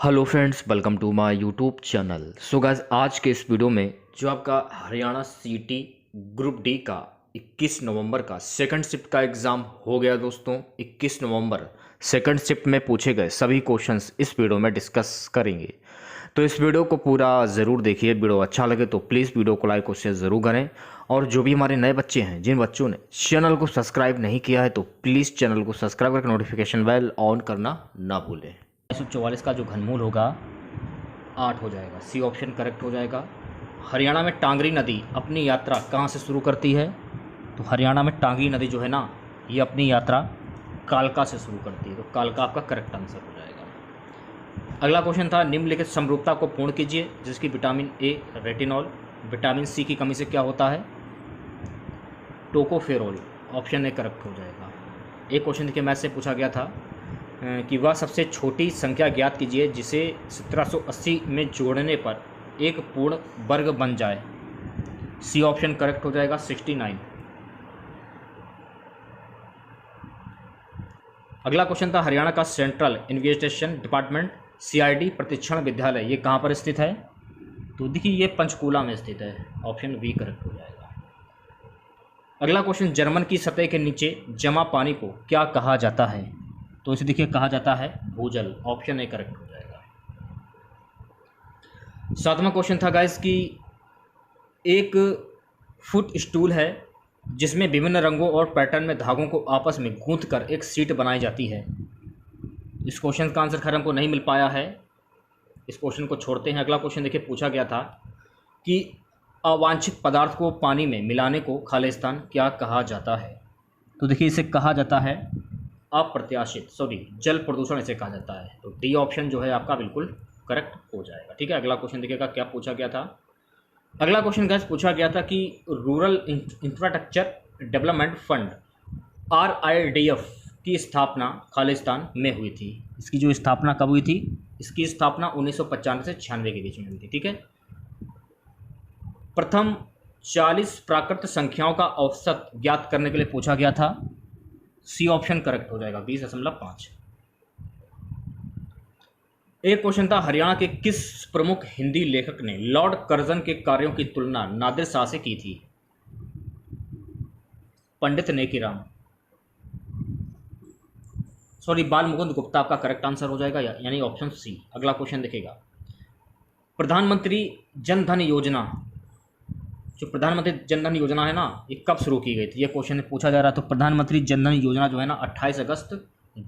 Hello friends, welcome to my YouTube channel. So guys, आज के इस वीडियो में जो आपका हरियाणा सीटी ग्रुप डी का 21 नवंबर का सेकंड शिफ्ट का एग्ज़ाम हो गया दोस्तों। 21 नवंबर सेकंड शिफ्ट में पूछे गए सभी क्वेश्चंस इस वीडियो में डिस्कस करेंगे। तो इस वीडियो को पूरा ज़रूर देखिए। वीडियो अच्छा लगे तो प्लीज़ वीडियो को लाइक और शेयर ज़रूर करें। और जो भी हमारे नए बच्चे हैं, जिन बच्चों ने चैनल को सब्सक्राइब नहीं किया है, तो प्लीज़ चैनल को सब्सक्राइब करके नोटिफिकेशन बेल ऑन करना ना भूलें। 144 का जो घनमूल होगा 8 हो जाएगा। सी ऑप्शन करेक्ट हो जाएगा। हरियाणा में टांगरी नदी अपनी यात्रा कहाँ से शुरू करती है? तो हरियाणा में टांगरी नदी जो है ना, ये अपनी यात्रा कालका से शुरू करती है। तो कालका आपका करेक्ट आंसर हो जाएगा। अगला क्वेश्चन था, निम्नलिखित समरूपता को पूर्ण कीजिए जिसकी vitamin A retinol, vitamin C की कमी से क्या होता है? टोकोफेरोल। ऑप्शन ए करेक्ट हो जाएगा। एक क्वेश्चन देखिए मैथ से पूछा गया था कि वह सबसे छोटी संख्या ज्ञात कीजिए जिसे 1780 में जोड़ने पर एक पूर्ण वर्ग बन जाए। सी ऑप्शन करेक्ट हो जाएगा, 69। अगला क्वेश्चन था, हरियाणा का सेंट्रल इन्वेस्टिगेशन डिपार्टमेंट सीआईडी प्रतिक्षण विद्यालय ये कहाँ पर स्थित है? तो देखिए ये पंचकूला में स्थित है। ऑप्शन बी करेक्ट हो जाएगा। अगला क्वेश्चन, जर्मन की सतह के नीचे जमा पानी को क्या कहा जाता है? तो इसे देखिए कहा जाता है भूजल। ऑप्शन ए करेक्ट हो जाएगा। सातवां क्वेश्चन था गाइस कि एक फुट स्टूल है जिसमें विभिन्न रंगों और पैटर्न में धागों को आपस में गूंथ कर एक सीट बनाई जाती है। इस क्वेश्चन का आंसर खैर हमको नहीं मिल पाया है, इस क्वेश्चन को छोड़ते हैं। अगला क्वेश्चन देखिए पूछा गया था कि अवांछित पदार्थ को पानी में मिलाने को खालिस्तान क्या कहा जाता है? तो देखिए इसे कहा जाता है अप्रत्याशित जल प्रदूषण इसे कहा जाता है। तो डी ऑप्शन जो है आपका बिल्कुल करेक्ट हो जाएगा। ठीक है, अगला क्वेश्चन देखिएगा क्या पूछा गया था। अगला क्वेश्चन गाइस पूछा गया था कि rural infrastructure development fund RIDF की स्थापना खालिस्तान में हुई थी। इसकी जो स्थापना कब हुई थी? इसकी स्थापना 1995 से 96 के बीच में हुई थी। ठीक है, प्रथम 40 प्राकृत संख्याओं का औसत ज्ञात करने के लिए पूछा गया था। सी ऑप्शन करेक्ट हो जाएगा, 20.5। एक क्वेश्चन था, हरियाणा के किस प्रमुख हिंदी लेखक ने लॉर्ड कर्जन के कार्यों की तुलना नादिर शाह से की थी? पंडित नेकीराम, बाल मुकुंद गुप्ता आपका करेक्ट आंसर हो जाएगा, यानी ऑप्शन सी। अगला क्वेश्चन देखेगा, प्रधानमंत्री जन धन योजना, जो प्रधानमंत्री जन धन योजना है ना, ये कब शुरू की गई थी? ये क्वेश्चन पूछा जा रहा है। तो प्रधानमंत्री जन धन योजना जो है ना 28 अगस्त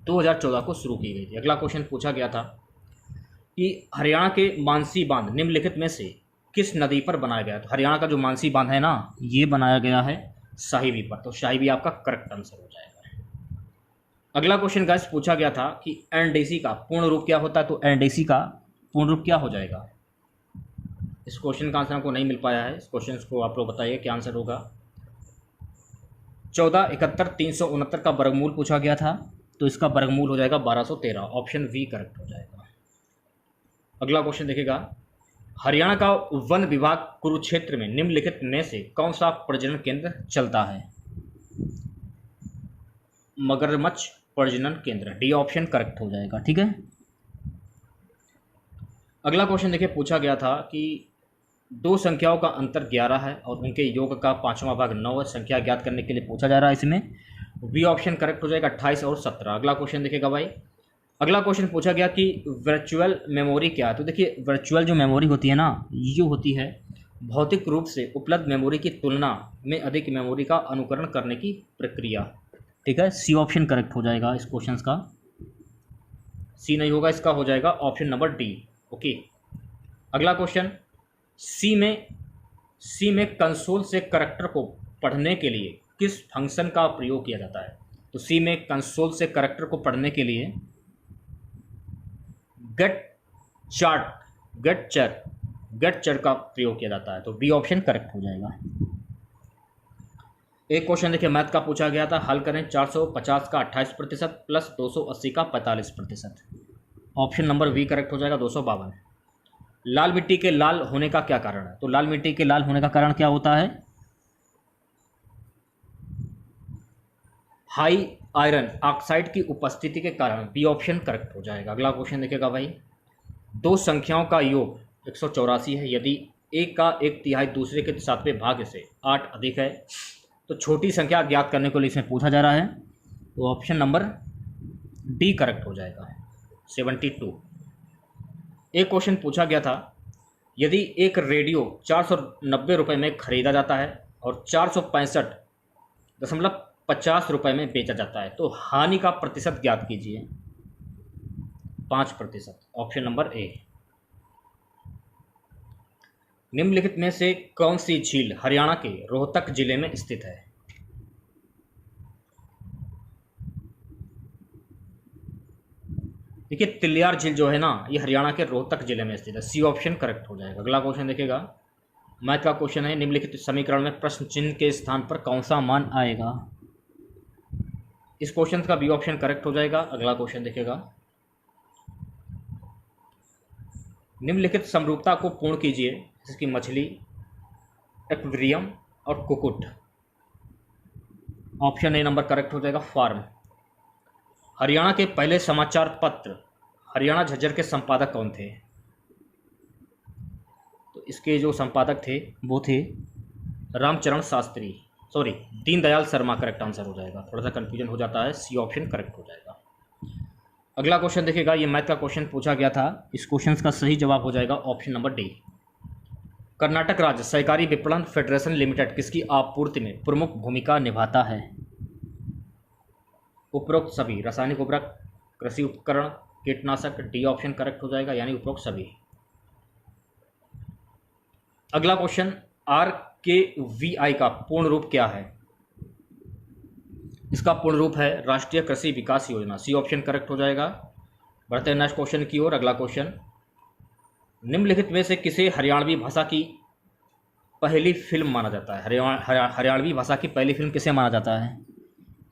2014 को शुरू की गई थी। अगला क्वेश्चन पूछा गया था कि हरियाणा के मानसी बांध निम्नलिखित में से किस नदी पर बनाया गया? तो हरियाणा का जो मानसी बांध है ना, ये बनाया गया है साहिबी पर। तो साहिबी आपका करेक्ट आंसर हो जाएगा। अगला क्वेश्चन गाइस पूछा गया था कि एनडीसी का पूर्ण रूप क्या होता है? तो एनडीसी का पूर्ण रूप क्या हो जाएगा? इस क्वेश्चन का आंसर हमको नहीं मिल पाया है। इस क्वेश्चन को आप लोग बताइए क्या आंसर होगा। 1471 का वर्गमूल पूछा गया था, तो इसका वर्गमूल हो जाएगा 1213। ऑप्शन वी करेक्ट हो जाएगा। अगला क्वेश्चन देखिएगा, हरियाणा का वन विभाग कुरुक्षेत्र में निम्नलिखित में से कौन सा प्रजनन केंद्र चलता है? मगरमच्छ प्रजनन केंद्र। डी ऑप्शन करेक्ट हो जाएगा। ठीक है, अगला क्वेश्चन देखिए पूछा गया था कि दो संख्याओं का अंतर 11 है और उनके योग का 5वां भाग 9 है। संख्या ज्ञात करने के लिए पूछा जा रहा है। इसमें वी ऑप्शन करेक्ट हो जाएगा, 28 और 17। अगला क्वेश्चन देखिएगा भाई, अगला क्वेश्चन पूछा गया कि वर्चुअल मेमोरी क्या है? तो देखिए वर्चुअल जो मेमोरी होती है ना, ये होती है भौतिक रूप से उपलब्ध मेमोरी की तुलना में अधिक मेमोरी का अनुकरण करने की प्रक्रिया। ठीक है, सी ऑप्शन करेक्ट हो जाएगा इस क्वेश्चन का। सी नहीं होगा, इसका हो जाएगा ऑप्शन नंबर डी। ओके, अगला क्वेश्चन, सी में कंसोल से करैक्टर को पढ़ने के लिए किस फंक्शन का प्रयोग किया जाता है? तो सी में कंसोल से करैक्टर को पढ़ने के लिए गेट चर का प्रयोग किया जाता है। तो बी ऑप्शन करेक्ट हो जाएगा। एक क्वेश्चन देखिए मैथ का पूछा गया था, हल करें 450 का 28% प्लस 280 का 45%। ऑप्शन नंबर वी करेक्ट हो जाएगा, 252। लाल मिट्टी के लाल होने का क्या कारण है? तो लाल मिट्टी के लाल होने का कारण क्या होता है? हाई आयरन ऑक्साइड की उपस्थिति के कारण। बी ऑप्शन करेक्ट हो जाएगा। अगला क्वेश्चन देखिएगा भाई, दो संख्याओं का योग 184 है यदि एक का 1/3 दूसरे के 7वें भाग से 8 अधिक है तो छोटी संख्या ज्ञात करने को इसमें पूछा जा रहा है, तो ऑप्शन नंबर डी करेक्ट हो जाएगा 72। एक क्वेश्चन पूछा गया था, यदि एक रेडियो 490 रुपये में खरीदा जाता है और 465.50 रुपये में बेचा जाता है तो हानि का प्रतिशत ज्ञात कीजिए। 5%, ऑप्शन नंबर ए। निम्नलिखित में से कौन सी झील हरियाणा के रोहतक जिले में स्थित है? देखिए तिलियार झील जो है ना, ये हरियाणा के रोहतक जिले में स्थित है। सी ऑप्शन करेक्ट हो जाएगा। अगला क्वेश्चन देखिएगा, मैथ का क्वेश्चन है, निम्नलिखित समीकरण में प्रश्न चिन्ह के स्थान पर कौन सा मान आएगा? इस क्वेश्चन का बी ऑप्शन करेक्ट हो जाएगा। अगला क्वेश्चन देखिएगा, निम्नलिखित समरूपता को पूर्ण कीजिए, जिसकी मछली, एक्वेरियम और कुक्कुट। ऑप्शन ए नंबर करेक्ट हो जाएगा, फार्म। हरियाणा के पहले समाचार पत्र हरियाणा झज्जर के संपादक कौन थे? तो इसके जो संपादक थे वो थे Ramcharan Shastri, sorry Deendayal Sharma. Correct answer हो जाएगा, थोड़ा सा कंफ्यूजन हो जाता है, सी ऑप्शन करेक्ट हो जाएगा। अगला क्वेश्चन देखिएगा, ये मैथ का क्वेश्चन पूछा गया था, इस क्वेश्चन का सही जवाब हो जाएगा ऑप्शन नंबर डी। कर्नाटक राज्य सहकारी विपणन फेडरेशन लिमिटेड किसकी आपूर्ति में प्रमुख भूमिका निभाता है? उपरोक्त सभी, रासायनिक उर्वरक, कृषि उपकरण, कीटनाशक। डी ऑप्शन करेक्ट हो जाएगा, यानी उपरोक्त सभी। अगला क्वेश्चन, RKVI का पूर्ण रूप क्या है? इसका पूर्ण रूप है राष्ट्रीय कृषि विकास योजना। सी ऑप्शन करेक्ट हो जाएगा। बढ़ते हैं नेक्स्ट क्वेश्चन की ओर। अगला क्वेश्चन, निम्नलिखित में से किसे हरियाणवी भाषा की पहली फिल्म माना जाता है? हरियाणवी भाषा की पहली फिल्म किसे माना जाता है?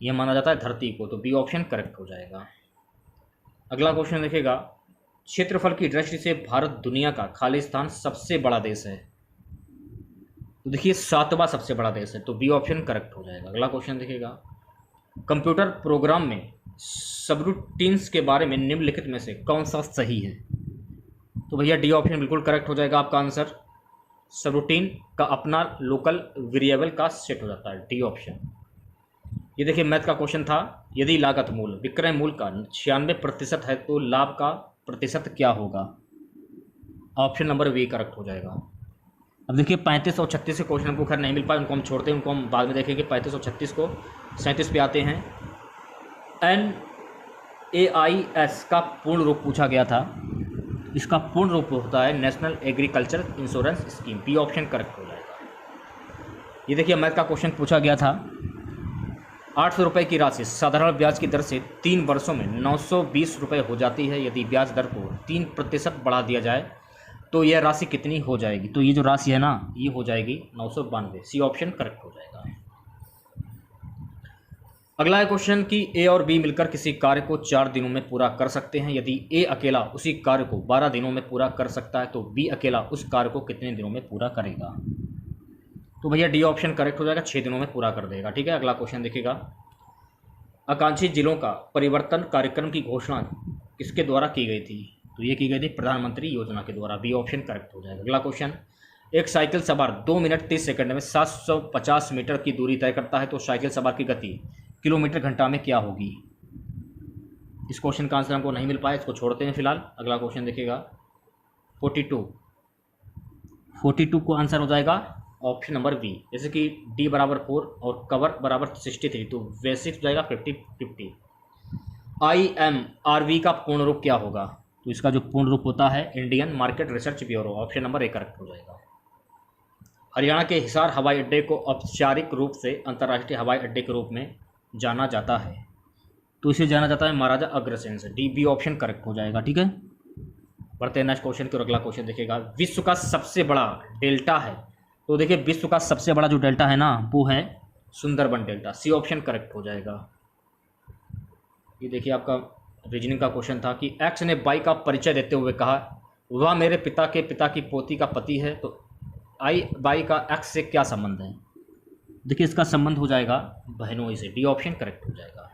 यह माना जाता है धरती को, तो बी ऑप्शन करेक्ट हो जाएगा। अगला क्वेश्चन देखिएगा, क्षेत्रफल की दृष्टि से भारत दुनिया का खालिस्तान सबसे बड़ा देश है? तो देखिए 7वां सबसे बड़ा देश है, तो बी ऑप्शन करेक्ट हो जाएगा। अगला क्वेश्चन देखिएगा, कंप्यूटर प्रोग्राम में सबरूटीन्स के बारे में निम्नलिखित में से कौन सा सही है? तो भैया डी ऑप्शन बिल्कुल करेक्ट हो जाएगा आपका आंसर। सबरूटीन का अपना लोकल वेरिएबल का सेट हो जाता है, डी ऑप्शन। ये देखिए मैथ का क्वेश्चन था, यदि लागत मूल विक्रय मूल का 96% है तो लाभ का प्रतिशत क्या होगा? ऑप्शन नंबर वी करेक्ट हो जाएगा। अब देखिए 35 और 36 के क्वेश्चन हमको खैर नहीं मिल पाए, उनको हम छोड़ते हैं, उनको हम बाद में देखेंगे। 35 और 36 को 37 पे आते हैं। NAIS का पूर्ण रूप पूछा गया था, इसका पूर्ण रूप होता है national agriculture insurance scheme. B option correct हो जाएगा। ये देखिए मैथ का क्वेश्चन पूछा गया था, 800 रुपये की राशि साधारण ब्याज की दर से 3 वर्षों में 920 रुपये हो जाती है। यदि ब्याज दर को 3% बढ़ा दिया जाए तो यह राशि कितनी हो जाएगी? तो ये जो राशि है ना, ये हो जाएगी 992। सी ऑप्शन करेक्ट हो जाएगा। अगला है क्वेश्चन कि ए और बी मिलकर किसी कार्य को 4 दिनों में पूरा कर सकते हैं। यदि ए अकेला उसी कार्य को 12 दिनों में पूरा कर सकता है तो बी अकेला उस कार्य को कितने दिनों में पूरा करेगा? तो भैया डी ऑप्शन करेक्ट हो जाएगा, 6 दिनों में पूरा कर देगा। ठीक है, अगला क्वेश्चन देखिएगा, आकांक्षी जिलों का परिवर्तन कार्यक्रम की घोषणा किसके द्वारा की गई थी? तो ये की गई थी प्रधानमंत्री योजना के द्वारा। बी ऑप्शन करेक्ट हो जाएगा। अगला क्वेश्चन, एक साइकिल सवार 2 मिनट 30 सेकंड में 750 मीटर की दूरी तय करता है तो साइकिल सवार की गति किलोमीटर घंटा में क्या होगी? इस क्वेश्चन का आंसर हमको नहीं मिल पाया, इसको छोड़ते हैं फिलहाल। अगला क्वेश्चन देखिएगा, 42 को आंसर हो जाएगा ऑप्शन नंबर बी। जैसे कि डी बराबर 4 और कवर बराबर 63, तो वैसे हो जाएगा 50-50। IMRV का पूर्ण रूप क्या होगा? तो इसका जो पूर्ण रूप होता है Indian market research bureau. Option number A correct हो जाएगा। हरियाणा के हिसार हवाई अड्डे को औपचारिक रूप से अंतर्राष्ट्रीय हवाई अड्डे के रूप में जाना जाता है, तो इसे जाना जाता है महाराजा अग्रसेन से। डी बी ऑप्शन करेक्ट हो जाएगा। ठीक है, बढ़ते हैं नेक्स्ट क्वेश्चन की ओर। अगला क्वेश्चन देखिएगा, विश्व का सबसे बड़ा डेल्टा है? तो देखिए विश्व का सबसे बड़ा जो डेल्टा है ना, वो है Sundarban delta. C option correct हो जाएगा। ये देखिए आपका रीजनिंग का क्वेश्चन था कि एक्स ने वाई का परिचय देते हुए कहा, वह मेरे पिता के पिता की पोती का पति है, तो आई वाई का एक्स से क्या संबंध है? देखिए इसका संबंध हो जाएगा बहनोई से। डी ऑप्शन करेक्ट हो जाएगा।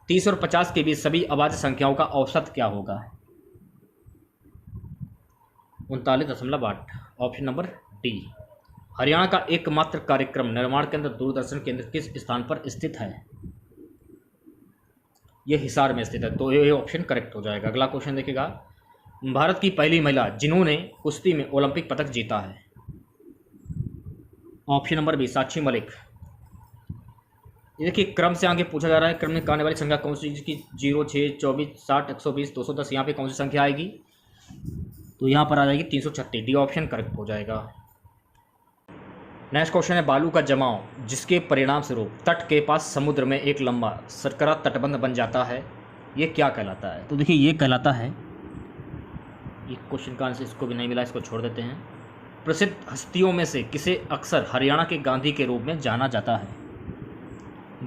30 और 50 के बीच सभी अभाज्य संख्याओं का औसत क्या होगा? 39.8। Option number D. हरियाणा का एकमात्र कार्यक्रम निर्माण केंद्र दूरदर्शन केंद्र किस स्थान पर स्थित है? यह हिसार में स्थित है, तो ये ऑप्शन करेक्ट हो जाएगा। अगला क्वेश्चन देखिएगा, भारत की पहली महिला जिन्होंने कुश्ती में ओलंपिक पदक जीता है? Option number B, Sakshi Malik. ये देखिए क्रम से आगे पूछा जा रहा है, क्रम में आने वाली संख्या कौन सी, जिसकी 0, 6, 24, 60, 120, 210, यहाँ पे कौन सी संख्या आएगी? तो यहाँ पर आ जाएगी 336। डी ऑप्शन करेक्ट हो जाएगा। नेक्स्ट क्वेश्चन है, बालू का जमाव जिसके परिणाम स्वरूप तट के पास समुद्र में एक लंबा सरकरा तटबंध बन जाता है, ये क्या कहलाता है? तो देखिए ये कहलाता है, ये क्वेश्चन का आंसर इसको भी नहीं मिला, इसको छोड़ देते हैं। प्रसिद्ध हस्तियों में से किसे अक्सर हरियाणा के गांधी के रूप में जाना जाता है?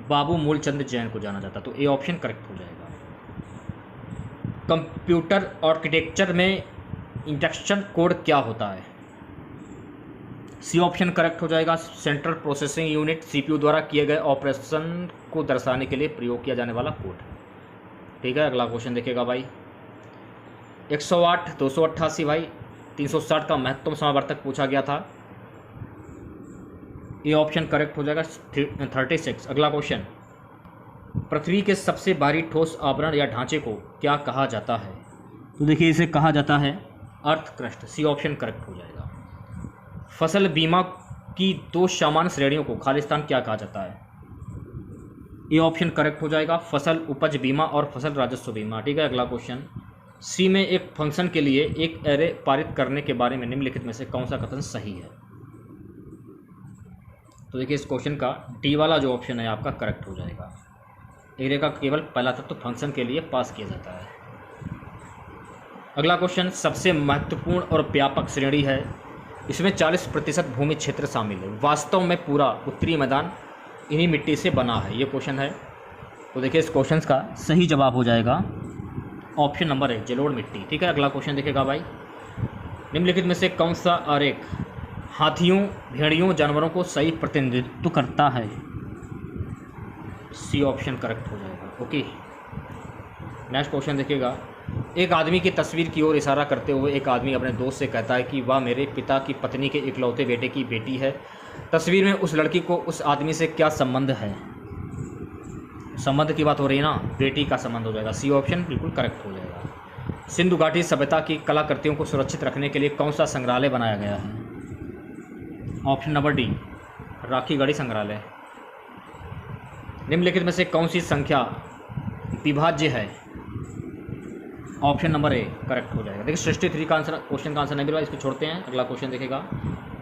बाबू मूलचंद जैन को जाना जाता, तो ए ऑप्शन करेक्ट हो जाएगा। कंप्यूटर आर्किटेक्चर में इंस्ट्रक्शन कोड क्या होता है? सी ऑप्शन करेक्ट हो जाएगा। सेंट्रल प्रोसेसिंग यूनिट सीपीयू द्वारा किए गए ऑपरेशन को दर्शाने के लिए प्रयोग किया जाने वाला कोड। ठीक है, अगला क्वेश्चन देखिएगा भाई, 108, 288 भाई, 360 का महत्तम समावर्तक पूछा गया था, ये ऑप्शन करेक्ट हो जाएगा 36। अगला क्वेश्चन, पृथ्वी के सबसे भारी ठोस आवरण या ढांचे को क्या कहा जाता है? तो देखिए इसे कहा जाता है earth crust. C option correct हो जाएगा। फसल बीमा की 2 सामान्य श्रेणियों को खालिस्तान क्या कहा जाता है? ये ऑप्शन करेक्ट हो जाएगा, फसल उपज बीमा और फसल राजस्व बीमा। ठीक है, अगला क्वेश्चन, सी में एक फंक्शन के लिए एक एरे पारित करने के बारे में निम्नलिखित में से कौन सा कथन सही है? तो देखिए इस क्वेश्चन का डी वाला जो ऑप्शन है आपका करेक्ट हो जाएगा। एरे का केवल पहला तत्व तो फंक्शन के लिए पास किया जाता है। अगला क्वेश्चन सबसे महत्वपूर्ण और व्यापक श्रेणी है, इसमें 40% भूमि क्षेत्र शामिल है, वास्तव में पूरा उत्तरी मैदान इन्हीं मिट्टी से बना है, ये क्वेश्चन है। तो देखिए इस क्वेश्चन का सही जवाब हो जाएगा ऑप्शन नंबर 1, जलोढ़ मिट्टी। ठीक है, अगला क्वेश्चन देखेगा भाई, निम्नलिखित में से कौन सा आरेख हाथियों भेड़ियों जानवरों को सही प्रतिनिधित्व करता है? सी ऑप्शन करेक्ट हो जाएगा। ओके, नेक्स्ट क्वेश्चन देखिएगा, एक आदमी की तस्वीर की ओर इशारा करते हुए एक आदमी अपने दोस्त से कहता है कि वह मेरे पिता की पत्नी के इकलौते बेटे की बेटी है। तस्वीर में उस लड़की को उस आदमी से क्या संबंध है? संबंध की बात हो रही है ना, बेटी का संबंध हो जाएगा। सी ऑप्शन बिल्कुल करेक्ट हो जाएगा। सिंधु घाटी सभ्यता की कलाकृतियों को सुरक्षित रखने के लिए कौन सा संग्रहालय बनाया गया है? ऑप्शन नंबर डी, राखीगढ़ी संग्रहालय। निम्नलिखित में से कौन सी संख्या विभाज्य है? ऑप्शन नंबर ए करेक्ट हो जाएगा। देखिए 63 का आंसर, क्वेश्चन का आंसर नहीं मिला, इसको छोड़ते हैं। अगला क्वेश्चन देखेगा,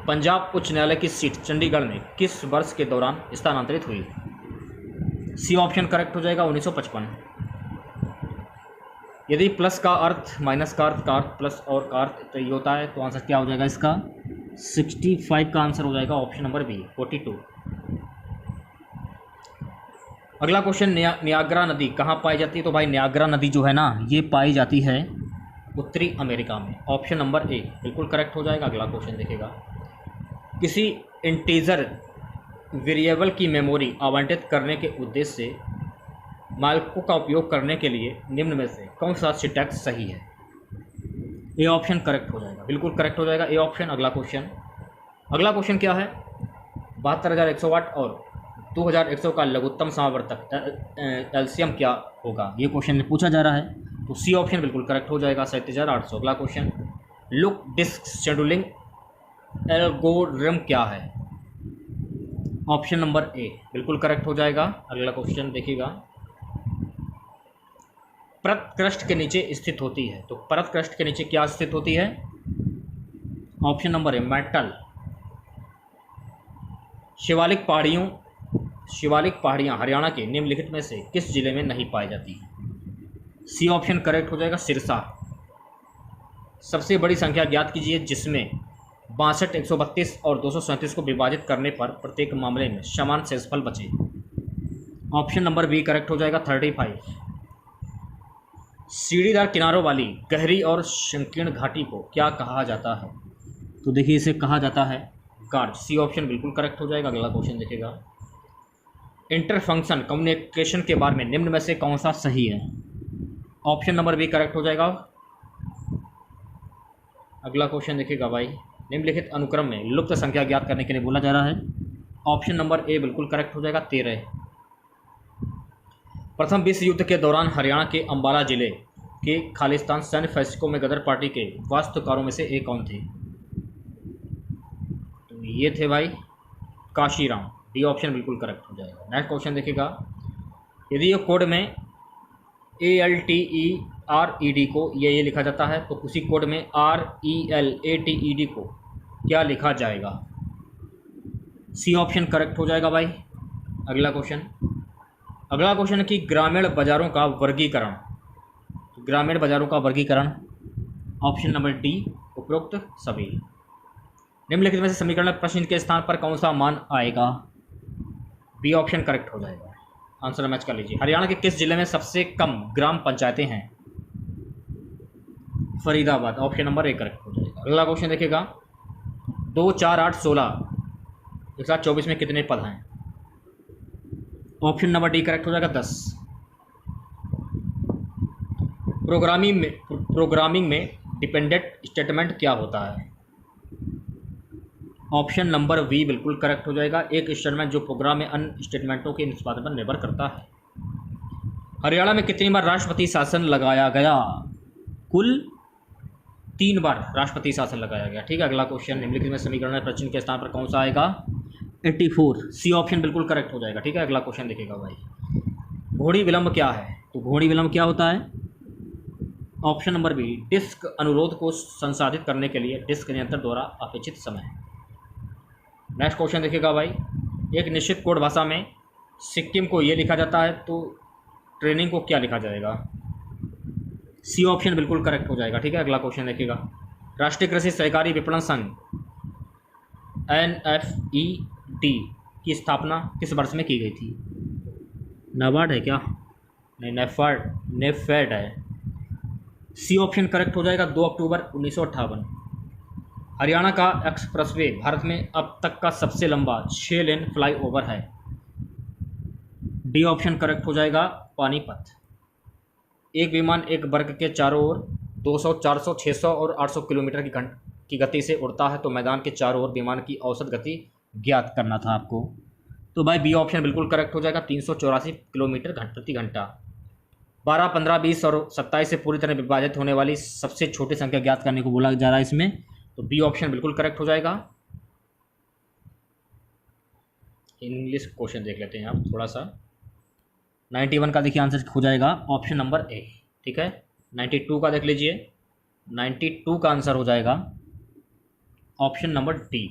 पंजाब उच्च न्यायालय की सीट चंडीगढ़ में किस वर्ष के दौरान स्थानांतरित हुई? सी ऑप्शन करेक्ट हो जाएगा 1955। यदि प्लस का अर्थ माइनस का अर्थ प्लस और का अर्थ ये होता है, तो आंसर क्या हो जाएगा इसका? 65 का आंसर हो जाएगा ऑप्शन नंबर बी, 42। अगला क्वेश्चन, नियाग्रा नदी कहाँ पाई जाती है? तो भाई नियाग्रा नदी जो है ना, ये पाई जाती है उत्तरी अमेरिका में। ऑप्शन नंबर ए बिल्कुल करेक्ट हो जाएगा। अगला क्वेश्चन देखेगा, किसी इंटीजर वेरिएबल की मेमोरी आवंटित करने के उद्देश्य से मालकों का उपयोग करने के लिए निम्न में से कौन सा सिंटैक्स सही है? ए ऑप्शन करेक्ट हो जाएगा, बिल्कुल करेक्ट हो जाएगा ए ऑप्शन। अगला क्वेश्चन क्या है, 72,108 और 2,100 का लघुत्तम समावर्तक एलसीएम क्या होगा? ये क्वेश्चन में पूछा जा रहा है, तो सी ऑप्शन बिल्कुल करेक्ट हो जाएगा, 37,800। अगला question, look disk scheduling algorithm क्या है? ऑप्शन नंबर ए बिल्कुल करेक्ट हो जाएगा। अगला क्वेश्चन देखिएगा, परत क्रस्ट के नीचे स्थित होती है, तो परत क्रस्ट के नीचे क्या स्थित होती है? Option number a metal. Shivalik पहाड़ियाँ हरियाणा के निम्नलिखित में से किस जिले में नहीं पाई जाती हैं? सी ऑप्शन करेक्ट हो जाएगा, सिरसा। सबसे बड़ी संख्या ज्ञात कीजिए जिसमें 62, 132 और 237 को विभाजित करने पर प्रत्येक मामले में समान शेषफल बचे। ऑप्शन नंबर बी करेक्ट हो जाएगा, 35। सीढ़ीदार किनारों वाली गहरी और संकीर्ण घाटी को क्या कहा जाता है? तो देखिए इसे कहा जाता है गार्ज। सी ऑप्शन बिल्कुल करेक्ट हो जाएगा। अगला क्वेश्चन देखिएगा, इंटर फंक्शन कम्युनिकेशन के बारे में निम्न में से कौन सा सही है? ऑप्शन नंबर बी करेक्ट हो जाएगा। अगला क्वेश्चन देखिएगा भाई, निम्नलिखित अनुक्रम में लुप्त संख्या ज्ञात करने के लिए बोला जा रहा है। ऑप्शन नंबर ए बिल्कुल करेक्ट हो जाएगा, 13। प्रथम विश्व युद्ध के दौरान हरियाणा के अंबाला जिले के खालिस्तान सैन्य फैसकों में गदर पार्टी के वास्तुकारों में से एक कौन थे? तो ये थे भाई काशीराम। डी ऑप्शन बिल्कुल करेक्ट हो जाएगा। नेक्स्ट क्वेश्चन देखिएगा, यदि ये कोड में ALTERED को ये लिखा जाता है तो उसी कोड में RELATED को क्या लिखा जाएगा? सी ऑप्शन करेक्ट हो जाएगा भाई। अगला क्वेश्चन है कि ग्रामीण बाजारों का वर्गीकरण। ग्रामीण बाजारों का वर्गीकरण, ऑप्शन नंबर डी उपरोक्त सभी। निम्नलिखित में से समीकरण में प्रश्न के स्थान पर कौन सा मान आएगा? बी ऑप्शन करेक्ट हो जाएगा। आंसर मैच कर लीजिए। हरियाणा के किस जिले में सबसे कम ग्राम पंचायतें हैं? Faridabad. Option number A correct हो जाएगा। अगला क्वेश्चन देखिएगा, 2, 4, 8, 16 एक साथ 24 में कितने पद हैं? ऑप्शन नंबर डी करेक्ट हो जाएगा, 10। प्रोग्रामिंग में डिपेंडेंट स्टेटमेंट क्या होता है? ऑप्शन नंबर वी बिल्कुल करेक्ट हो जाएगा। एक स्टेटमेंट जो प्रोग्राम में अन्य स्टेटमेंटों के निष्पादन पर निर्भर करता है। हरियाणा में कितनी बार राष्ट्रपति शासन लगाया गया? कुल 3 बार राष्ट्रपति शासन लगाया गया। ठीक है, अगला क्वेश्चन, निम्नलिखित में समीकरण में प्रश्न के स्थान पर कौन सा आएगा? 84। सी ऑप्शन बिल्कुल करेक्ट हो जाएगा। ठीक है, अगला क्वेश्चन देखिएगा भाई, घोड़ी विलंब क्या है? तो घोड़ी विलंब क्या होता है? ऑप्शन नंबर बी डिस्क अनुरोध को संसाधित करने के लिए डिस्क नियंत्रक द्वारा अपेक्षित समय। नेक्स्ट क्वेश्चन देखिएगा भाई, एक निश्चित कोड भाषा में सिक्किम को ये लिखा जाता है तो ट्रेनिंग को क्या लिखा जाएगा? सी ऑप्शन बिल्कुल करेक्ट हो जाएगा। ठीक है, अगला क्वेश्चन देखिएगा, राष्ट्रीय कृषि सहकारी विपणन संघ NFED की स्थापना किस वर्ष में की गई थी? नाबार्ड है क्या? नहीं, नेफेड है। सी ऑप्शन करेक्ट हो जाएगा, 2 अक्टूबर 1958। हरियाणा का एक्सप्रेसवे भारत में अब तक का सबसे लंबा 6 लेन फ्लाईओवर है। डी ऑप्शन करेक्ट हो जाएगा, पानीपत। एक विमान एक वर्ग के चारों ओर 200, 400, 600 और 800 किलोमीटर की गति से उड़ता है तो मैदान के चारों ओर विमान की औसत गति ज्ञात करना था आपको। तो भाई बी ऑप्शन बिल्कुल करेक्ट हो जाएगा, 384 किलोमीटर प्रति घंटा। 12, 15, 20 और 27 से पूरी तरह विभाजित होने वाली सबसे छोटी संख्या ज्ञात करने को बोला जा रहा है इसमें, तो बी ऑप्शन बिल्कुल करेक्ट हो जाएगा। इंग्लिश क्वेश्चन देख लेते हैं आप थोड़ा सा। 91 का देखिए आंसर हो जाएगा ऑप्शन नंबर ए। ठीक है, 92 का देख लीजिए, 92 का आंसर हो जाएगा ऑप्शन नंबर डी।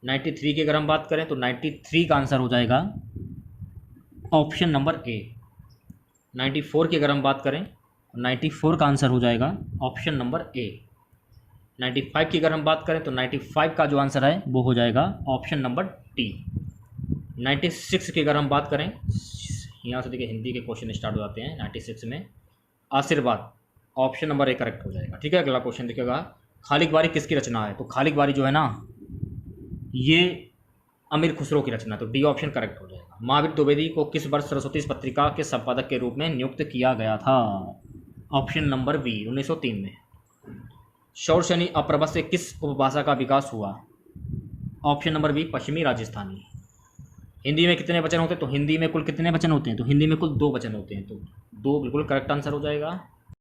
93 की अगर हम बात करें तो 93 का आंसर हो जाएगा ऑप्शन नंबर ए। 94 की अगर हम बात करें तो 94 का आंसर हो जाएगा ऑप्शन नंबर ए। 95 की अगर हम बात करें तो 95 का जो आंसर है वो हो जाएगा ऑप्शन नंबर डी। 96 की अगर हम बात करें, यहाँ से देखिए हिंदी के क्वेश्चन स्टार्ट हो जाते हैं। 96 में आशीर्वाद, ऑप्शन नंबर ए करेक्ट हो जाएगा। ठीक है, अगला क्वेश्चन देखिएगा, खालिक बारी किसकी रचना है? तो खालिक बारी जो है ना, ये अमीर खुसरो की रचना, तो डी ऑप्शन करेक्ट हो जाएगा। महावीर द्विवेदी को किस वर्ष सरस्वती पत्रिका के संपादक के रूप में नियुक्त किया गया था? ऑप्शन नंबर बी, 1903 में। शौरसेनी अप्रभा से किस उपभाषा का विकास हुआ? ऑप्शन नंबर बी, पश्चिमी राजस्थानी। हिंदी में कितने वचन होते हैं? तो हिंदी में कुल कितने वचन होते हैं? तो हिंदी में कुल 2 वचन होते हैं, तो 2 बिल्कुल करेक्ट आंसर हो जाएगा।